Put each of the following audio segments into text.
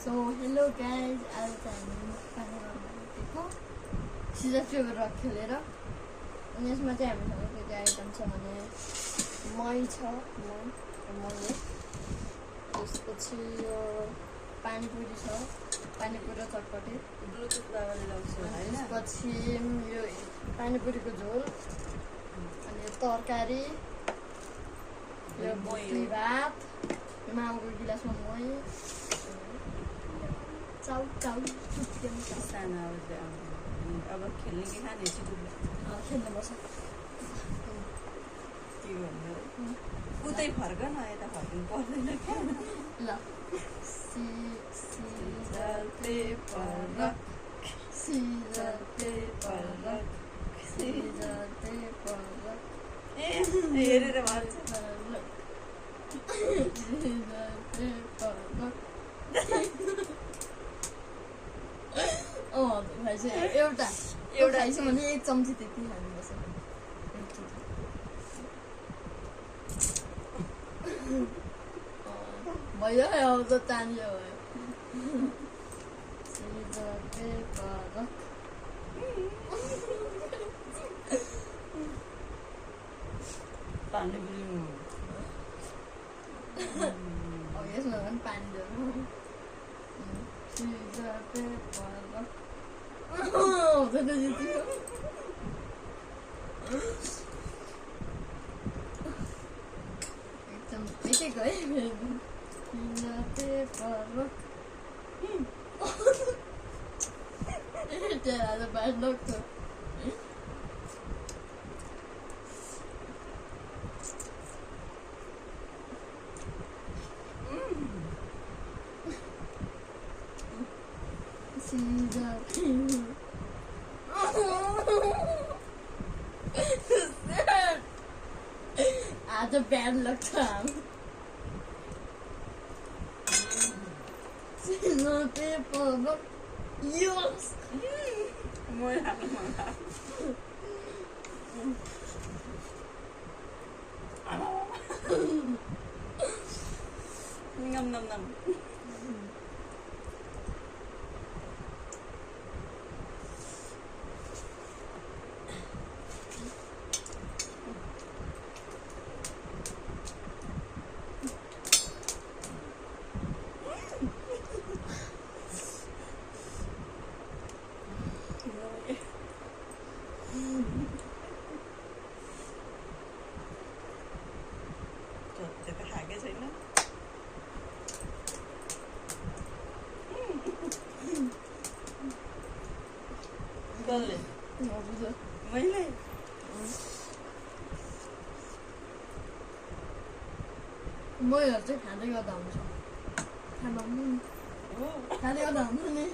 So hello guys, आज चाहिँ हामी पानी गर्नु सिजर फ्लेभर रक खेलेर अनि यसमा चाहिँ हामीसँग के के आइटम छ भने मही छ मही त्यसपछि यो पानीपुरी छ पानीपुरी र चटपटे ब्लुटुथ बाबाले लगाउँछ हैन त्यसपछि यो पानीपुरीको झोल अनि तरकारी यो मही भात माउको गिलासमा मही चाउ चाउ सानो अब खेल्ने के खाने छिटो खेल्नुपर्छ के गर्नु उतै फर्क न यता फर्किनु पर्दैन क्या ल scissor paper rock scissor paper rock scissor paper rock ए हेरेर भन्छ सिजर पेपर रक एउटा खाइछ भने एक चम्ची त्यति खानुपर्छ भयो अब त तान्यो भयो सिजर पेपर रक पानी पिउनु अब यसमा पनि पानी दिनु सिजर पेपर रक हुँदैन जित्यो एकदम पेटेको है सिजर पेपर रक त्यहाँ आज बाहिर लग्छ आज bad luck time. No paper, look. Yes. Ngâm ngâm ngâm. मैले मैले चाहिँ खाँदै गर्दा हुन्छ खाँदा खाँदै गर्दा हुन्छ नि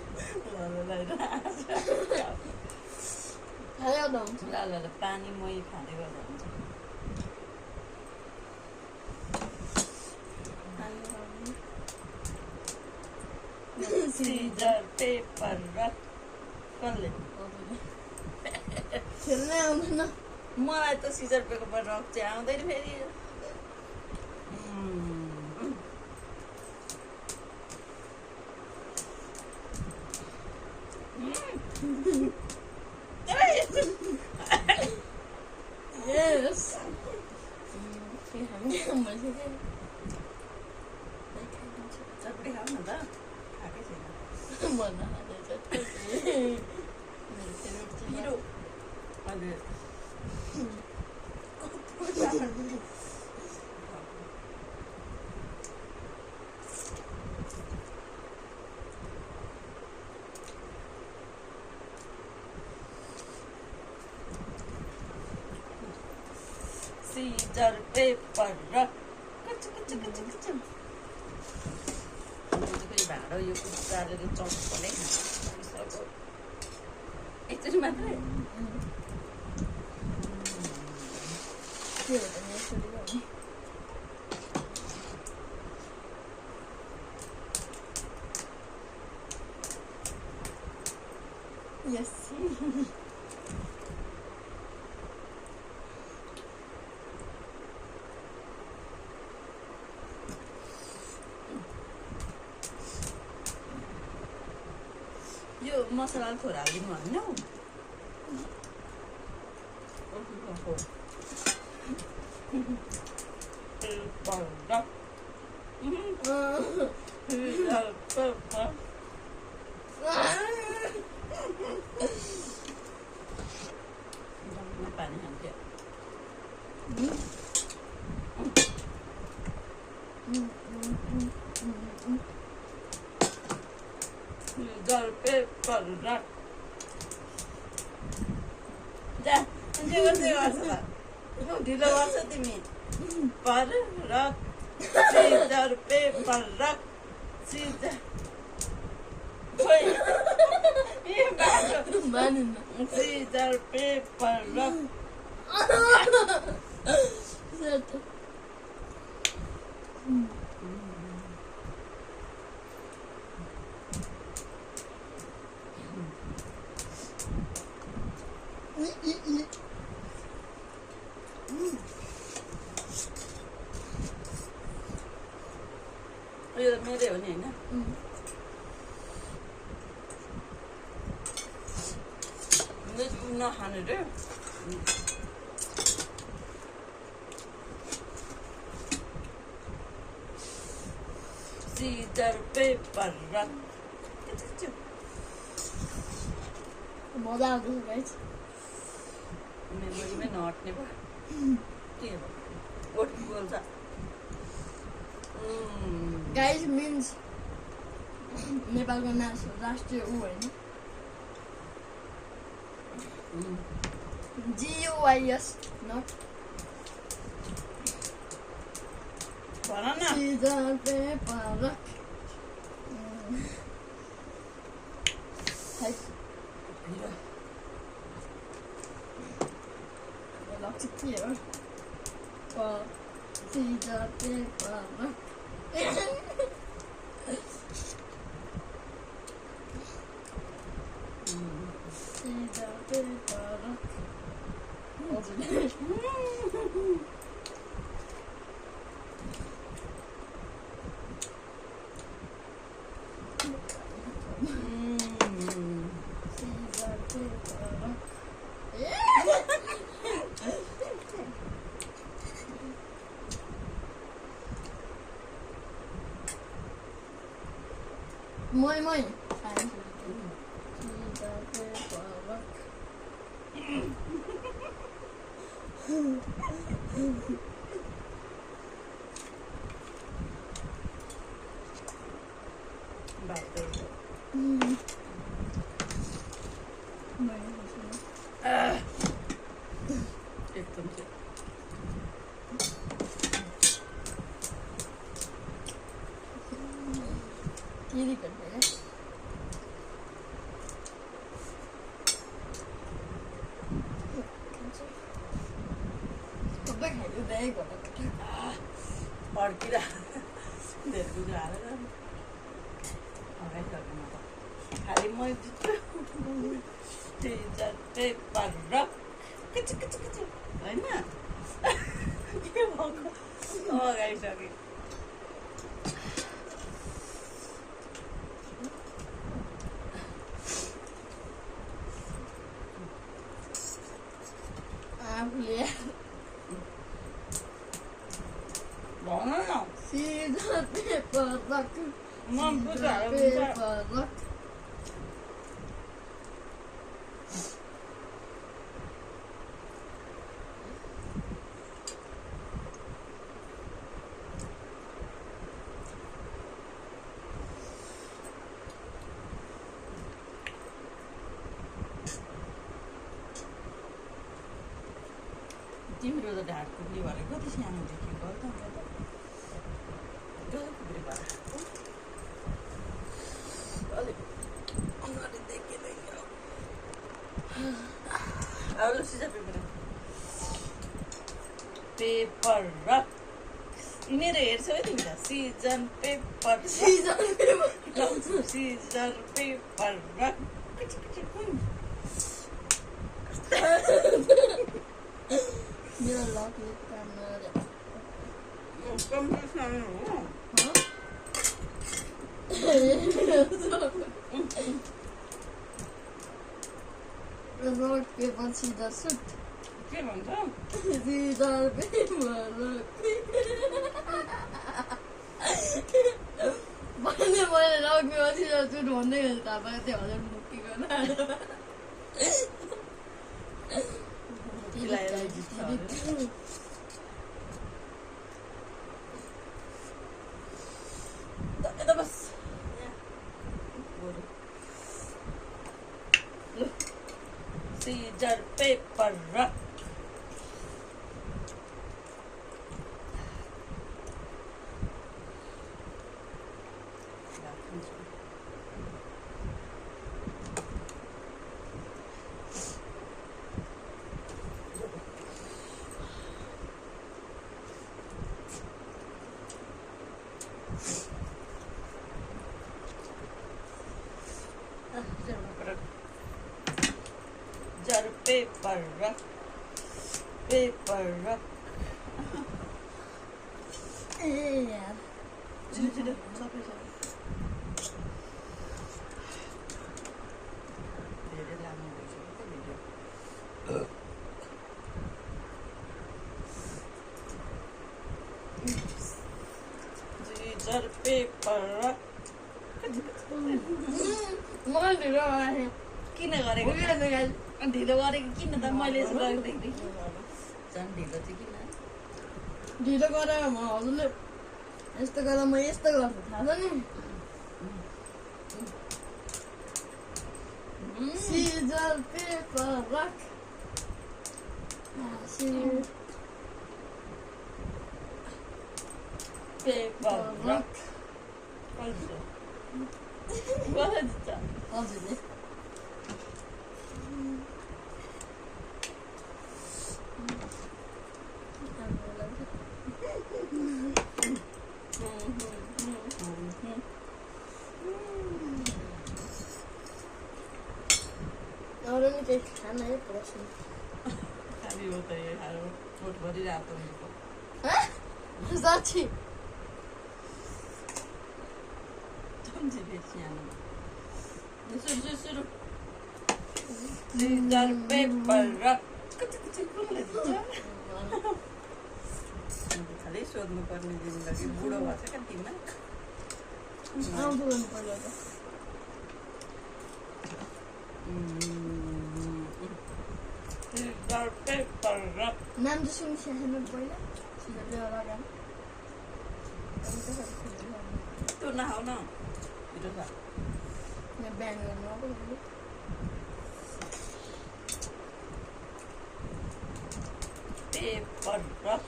खाँदै गर्दा हुन्छ ल पानी मही खाँदै गर्दा हुन्छ सिजर पेपर रक कसले खेल्नै आउँदैन मलाई त सिजर पेपर रक चाहिँ आउँदैन फेरि Yes. चटपटी खाऊ न त खाएकै छैन पिरो हजुर सिजर पेपर रक भाँडो यो कुचालेर चम्पलै खान्छ एकचोटि मात्रै Yes. यो मसला थोरै हालिदिनु होइन हौ पानी खान्थ्यो पेपर जा जे गर्दै गर्छ त ढिलो गर्छ तिमी पर rock scissor paper rock scissor scissor paper rock यो त मेरै हो नि होइन नखानु रे सिजर पेपर रक मजा आउँदैछ गाइस मेमोरीमै नअट्ने भयो के भयो ओठ बोल्छ गाइस मिन्स नेपालको राष्ट्रिय ऊ होइन GUIS नट भन न सिजर पेपर रक लक्ष्य के हो scissor paper rock scissor paper rock Moi. एकदम से ये करते हैं कब खाइयो बैग वाला पड्किरा धेरै कुरो हालेर अगाडि सक्नु त खालि म सिजर पेपर रक किच होइन के भएको अगाइसकेँ आफूले भन न सिजर पेपर रक मन बुझाएर पेपर रक तिम्रो त ढाड खुक्ली भएर कति सानो देखेको त खुक्ली भएर अलिक अगाडि देखिँदैन अब सिजर पेपर रक यिनीहरू हेर्छौ है तिमी त सिजन पेपर सिजर पेपर रक मेरो लकले काम नगरे कम्पिटिसन हो rock, paper, scissors, shoot. के भन्छ Scissors, paper, rock. मैले rock, paper, scissors, shoot भन्दै गरेँ थाहा पाएको त्यो हजुर मुक्तिको यता बस scissor paper rock jar paper rock Yeah. छिटो सबै छ धेरै लामो भइसक्यो भिडियो jar paper rock मलाई ढिलो भयो किन गरेको ढिलो गरेको किन त मैले यसो गर्दाखेरि झन् ढिलो चाहिँ किन ढिलो गरेर हजुरले यस्तो गर्दा म यस्तो गर्छु थाहा छ नि scissor paper rock paper rock हजुरले अरू नि केही खाना है प्रश्न खाली हो त यो पेट भरिरहेको हुन्छ साँच्ची सम्झी बेसी आमा सुरु सीजर पेपर रक खालि सोध्नु पर्ने जिन्दगी बुढो भएको छ क्या दिमाग आउँछ गर्नु पर्यो त सीजर पेपर रक नाम चाहिँ सुनिसकेन पहिला सिजरले लगाएर तँ नखाऊ न छिटो छ यहाँ बिहान गर्नु अब paper rock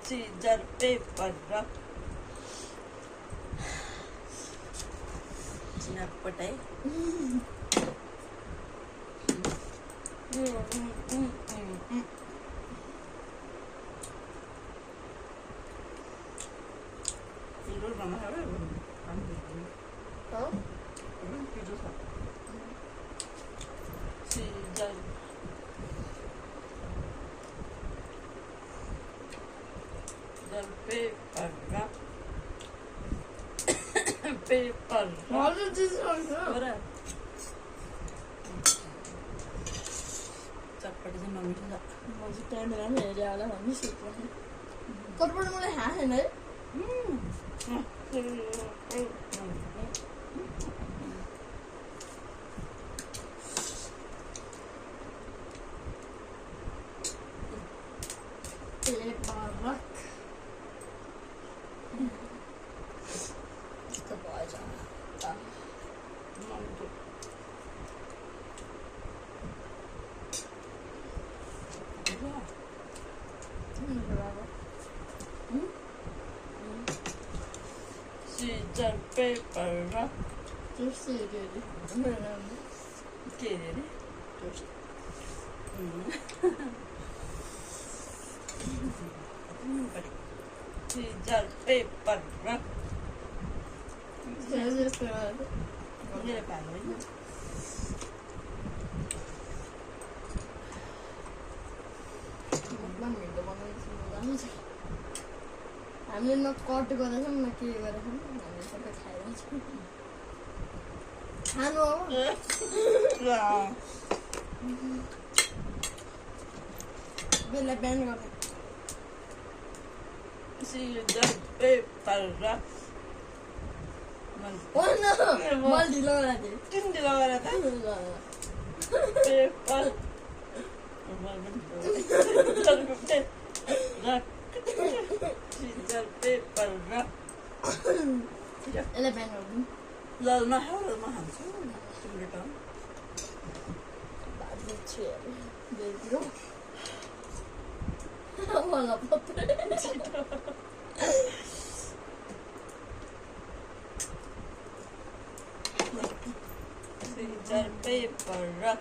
scissor paper rock चिनापटाई सीजर पेपर रक पेपर हजुर चिज आउँछ चटपटी चाहिँ नमिठो छ हजुर क्यामेरा पनि हेरेर होला भन्ने सोच्नु कतिपल्ट मलाई हाँसेन है पेपर रक यस्तो भएछ सीजर पेपर रक Toast हेऱ्यो अरे मेरो नाम के अरे अरे टोस्ट सीजर पेपर रक जस्तो मेरो पालो होइन मिठो बनाउँछु मजा आउँछ हामीले न कट गरेछौँ न के गरेछौँ हामीले सबै खाइरहेछौँ खानु अब बेला बिहान गर्ने सिजन पेपर रक मैले ढिलो गरेको किन ढिलो गरेर त थिएँ paper rock season paper rock यसलाई बिहान गर्नु ल नखाऊ ल म खान्छु तिमीले त भात बेच्छु अरे बेच्नु मलाई पत्रै सिजन पेपर रक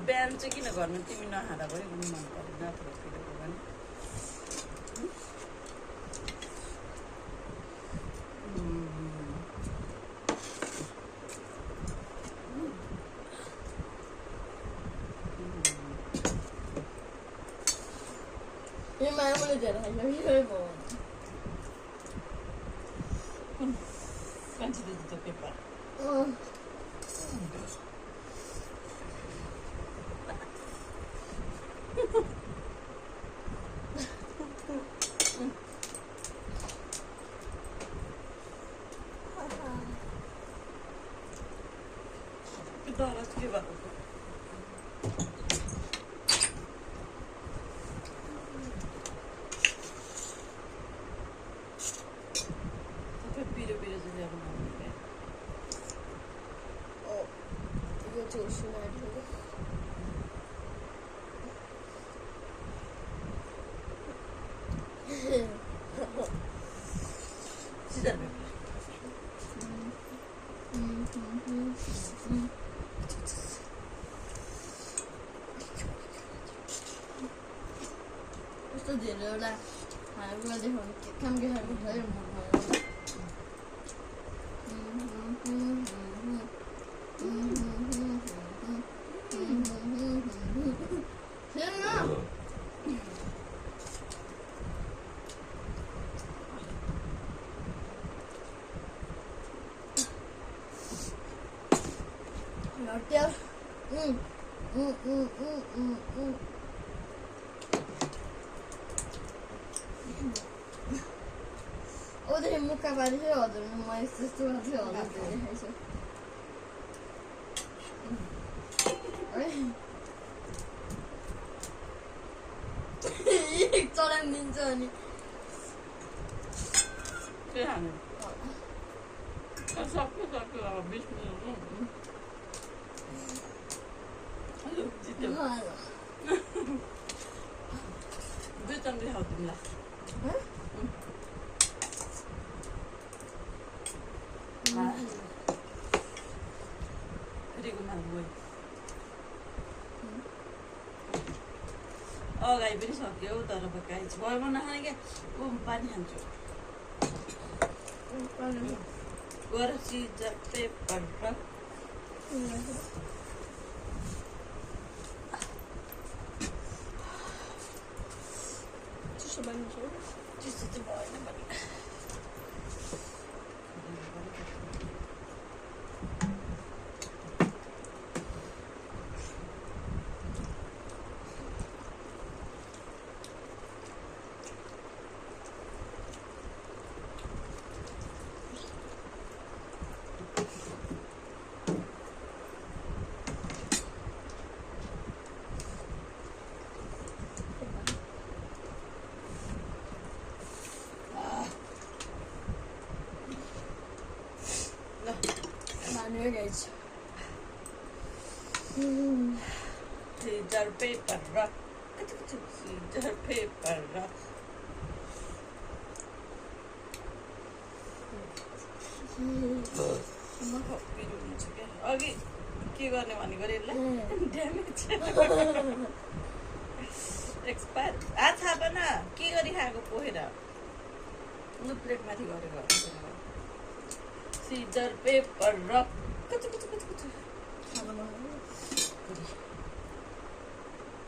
बिहान चाहिँ किन गर्नु तिमी नखाँदा पनि मन पर्दैन ठुलो पनि यो मामुले धेरै खाइसक्यो भयो कन्सिडर त्यो paper Dora, que levar. Só pira de levar uma mulher. Oh, eu tô ensinando. Size mi? यस्तो धेरैवटा खानेकुरा देखाउनु के काम के खाएको छ है ओदेखि मुक्का पारेको हजुर म यस्तो यस्तो गर्थेँ हजुर देखाइछु चलान दिन्छ अनि के खाने सक्यो सक्यो अब 20 मिनट दुई चम्ची खाऊ तिमीलाई फेरिको माल गयो अगाडि पनि सक्यो तर गाई भरमा नखाने क्या ऊ पानी खान्छु गएर सिजन पेपर र चिसो बनिन्छ चिसो चाहिँ भएन भने Here guys. Scissor paper rock. Scissor paper rock. अघि के गर्ने भनेको रे ड्यामेज एक्सपायर थाहा भएन के गरी खाएको पोखेर प्लेटमाथि गरेको सिजर पेपर रक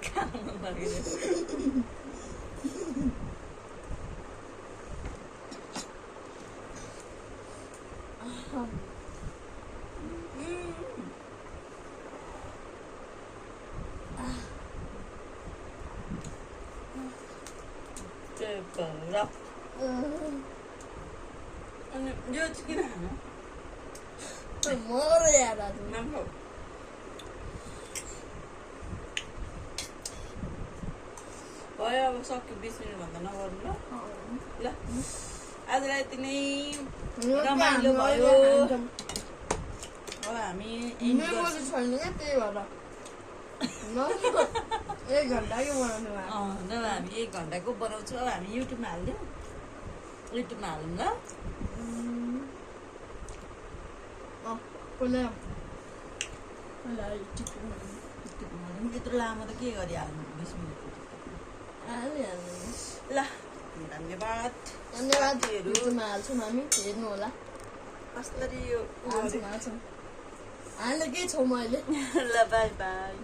खान मन लाग्यो अनि यो चाहिँ किन खानु मरो यार आज नखाऊ भयो अब सक्यो 20 मिनट भन्दा नगर्नु ल ल आजलाई यति नै रमाइलो भयो अब हामी मेमोरी छैन क्या त्यही भएर नजिकको 1 घन्टा के बनाउनु भयो जब हामी 1 घन्टाको बनाउँछौँ अब हामी युट्युबमा हाल्दिउँ युट्युबमा हालौँ ल पहिला यत्रो लामो त के गरिहाल्नु 20 मिनट हालिहाल्नु ल धन्यवाद धन्यवाद युट्युबमा हाल्छौँ हामी हेर्नु होला कसरी यो हाल्छौँ हाल्ने के छौ मैले ल बाई बाई